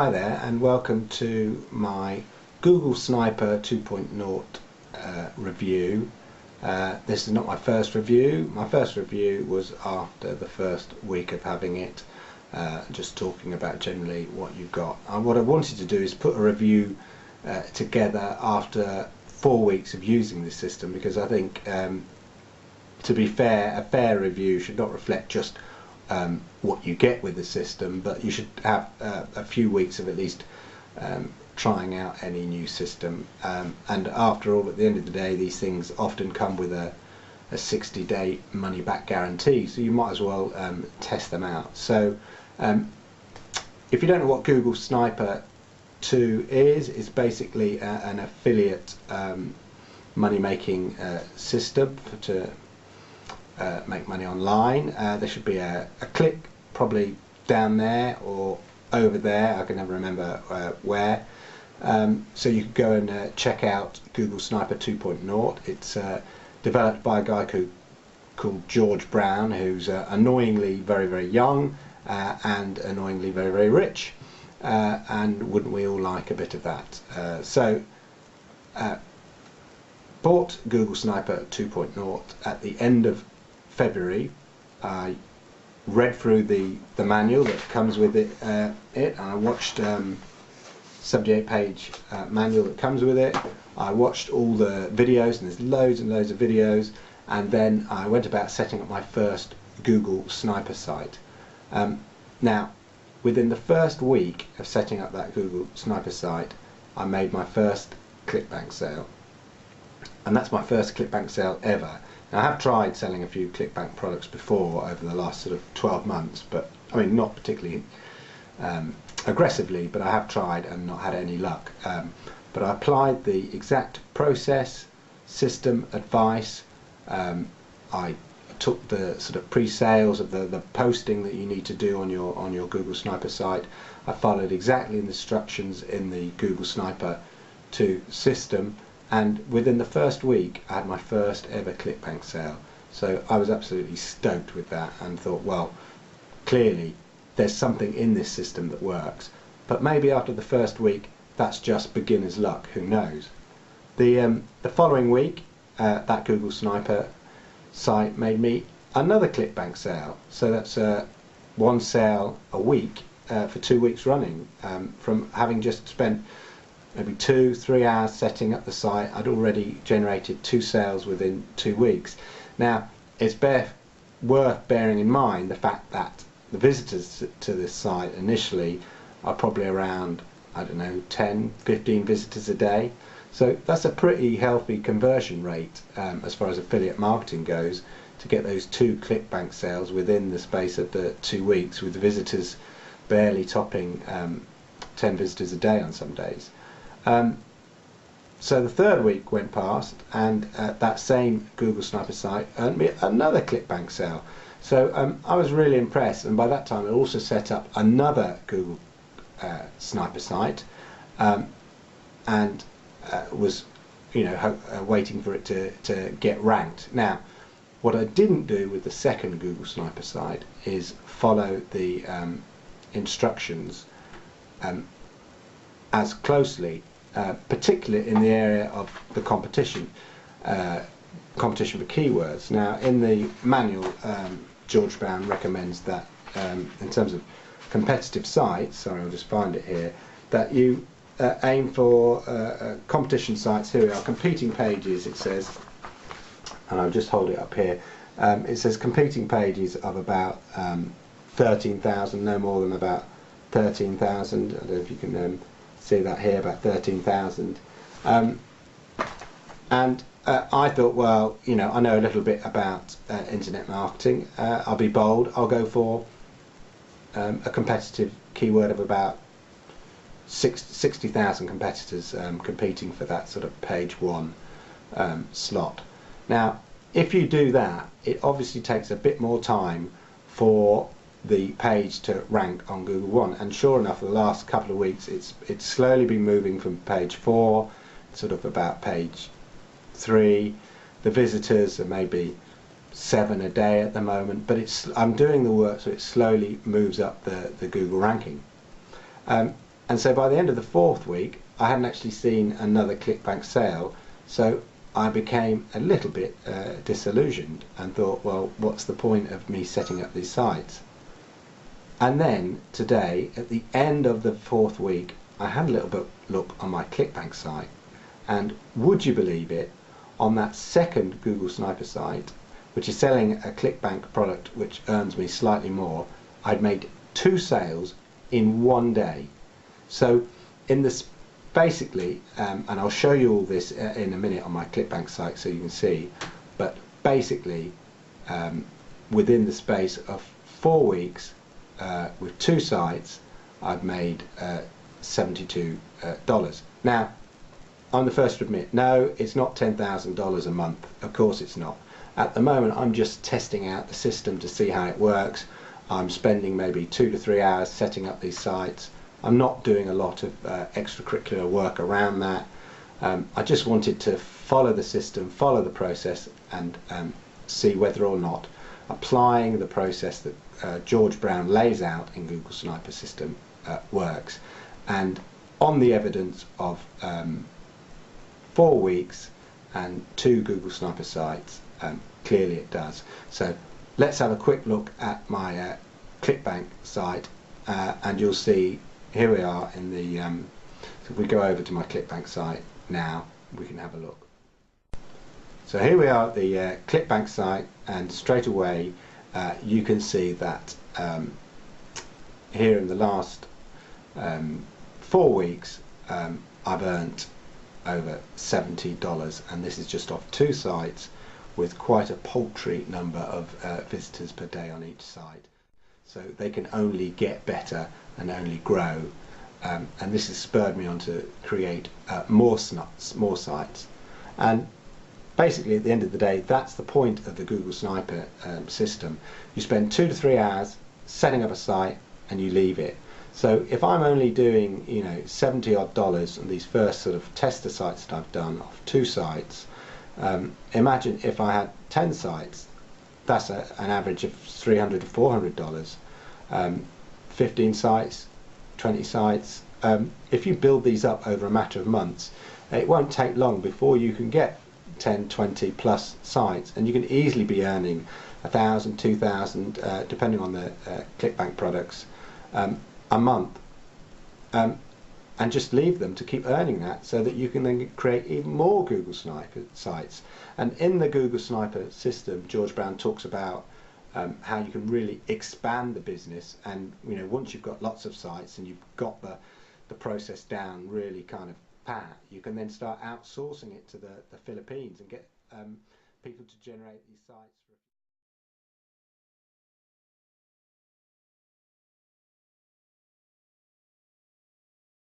Hi there and welcome to my Google Sniper 2.0 review. This is not my first review. My first review was after the first week of having it, just talking about generally what you've got. What I wanted to do is put a review together after 4 weeks of using this system, because I think, to be fair, a fair review should not reflect just what you get with the system, but you should have a few weeks of at least trying out any new system. And after all, at the end of the day, these things often come with a 60-day money-back guarantee, so you might as well test them out. So if you don't know what Google Sniper 2 is, it's basically an affiliate money-making system to make money online. There should be a click probably down there or over there, I can never remember where. So you can go and check out Google Sniper 2.0. It's developed by a guy called George Brown, who's annoyingly very young and annoyingly very rich, and wouldn't we all like a bit of that? Bought Google Sniper 2.0 at the end of February. I read through the manual that comes with it, and I watched 78-page manual that comes with it. I watched all the videos, and there's loads and loads of videos, and then I went about setting up my first Google Sniper site. Now, within the first week of setting up that Google Sniper site, I made my first clickbank sale, and that's my first clickbank sale ever. Now, I have tried selling a few clickbank products before over the last sort of 12 months, but I mean, not particularly aggressively, but I have tried and not had any luck. But I applied the exact process, system, advice. I took the sort of pre-sales of the posting that you need to do on your Google Sniper site. I followed exactly the instructions in the Google Sniper 2 system, and within the first week I had my first ever clickbank sale. So I was absolutely stoked with that and thought, well, clearly there's something in this system that works. But maybe after the first week that's just beginner's luck, who knows. The following week that Google Sniper site made me another clickbank sale. So that's one sale a week for 2 weeks running. From having just spent maybe 2-3 hours setting up the site, I'd already generated 2 sales within 2 weeks. Now, it's worth bearing in mind the fact that the visitors to this site initially are probably around, I don't know, 10-15 visitors a day. So that's a pretty healthy conversion rate as far as affiliate marketing goes, to get those 2 clickbank sales within the space of the 2 weeks, with the visitors barely topping 10 visitors a day on some days. So the third week went past, and that same Google Sniper site earned me another clickbank sale. So I was really impressed, and by that time I also set up another Google Sniper site, and was, waiting for it to get ranked. Now, what I didn't do with the second Google Sniper site is follow the instructions as closely, particularly in the area of the competition for keywords. Now, in the manual, George Brown recommends that in terms of competitive sites, sorry, I'll just find it here, that you aim for competition sites. Here we are, competing pages, it says, and I'll just hold it up here. It says competing pages of about 13,000, no more than about 13,000. I don't know if you can see that here, about 13,000. And I thought, well, I know a little bit about internet marketing. I'll be bold. I'll go for a competitive keyword of about 60,000 competitors competing for that sort of page 1 slot. Now, if you do that, it obviously takes a bit more time for the page to rank on Google 1, and sure enough, for the last couple of weeks it's slowly been moving from page 4, sort of about page 3. The visitors are maybe 7 a day at the moment, but I'm doing the work so it slowly moves up the Google ranking. And so by the end of the 4th week, I hadn't actually seen another ClickBank sale, so I became a little bit disillusioned and thought, well, what's the point of me setting up these sites? And then today, at the end of the 4th week, I had a little bit look on my ClickBank site, and would you believe it, on that second Google Sniper site, which is selling a ClickBank product which earns me slightly more, I'd made 2 sales in 1 day. So in this, basically, and I'll show you all this in a minute on my ClickBank site so you can see, but basically within the space of 4 weeks with 2 sites, I've made $72. Now, I'm the first to admit, no, it's not $10,000 a month. Of course it's not. At the moment, I'm just testing out the system to see how it works. I'm spending maybe 2 to 3 hours setting up these sites. I'm not doing a lot of extracurricular work around that. I just wanted to follow the system, follow the process, and see whether or not applying the process that George Brown lays out in Google Sniper system works. And on the evidence of 4 weeks and 2 Google Sniper sites, clearly it does. So let's have a quick look at my ClickBank site, and you'll see here we are in the so if we go over to my ClickBank site now, we can have a look. So here we are at the ClickBank site, and straight away you can see that here in the last 4 weeks I've earned over $70, and this is just off 2 sites with quite a paltry number of visitors per day on each site. So they can only get better and only grow, and this has spurred me on to create more sites. And basically at the end of the day, that's the point of the Google Sniper system. You spend 2 to 3 hours setting up a site and you leave it. So if I'm only doing, you know, $70 odd on these first sort of tester sites that I've done off 2 sites, imagine if I had 10 sites, that's an average of $300 to $400. 15 sites, 20 sites. If you build these up over a matter of months, it won't take long before you can get 10, 20 plus sites, and you can easily be earning 1,000, 2,000, depending on the ClickBank products, a month, and just leave them to keep earning that, so that you can then create even more Google Sniper sites. And in the Google Sniper system, George Brown talks about how you can really expand the business, and you know, once you've got lots of sites and you've got the process down really kind of pat, you can then start outsourcing it to the Philippines and get people to generate these sites.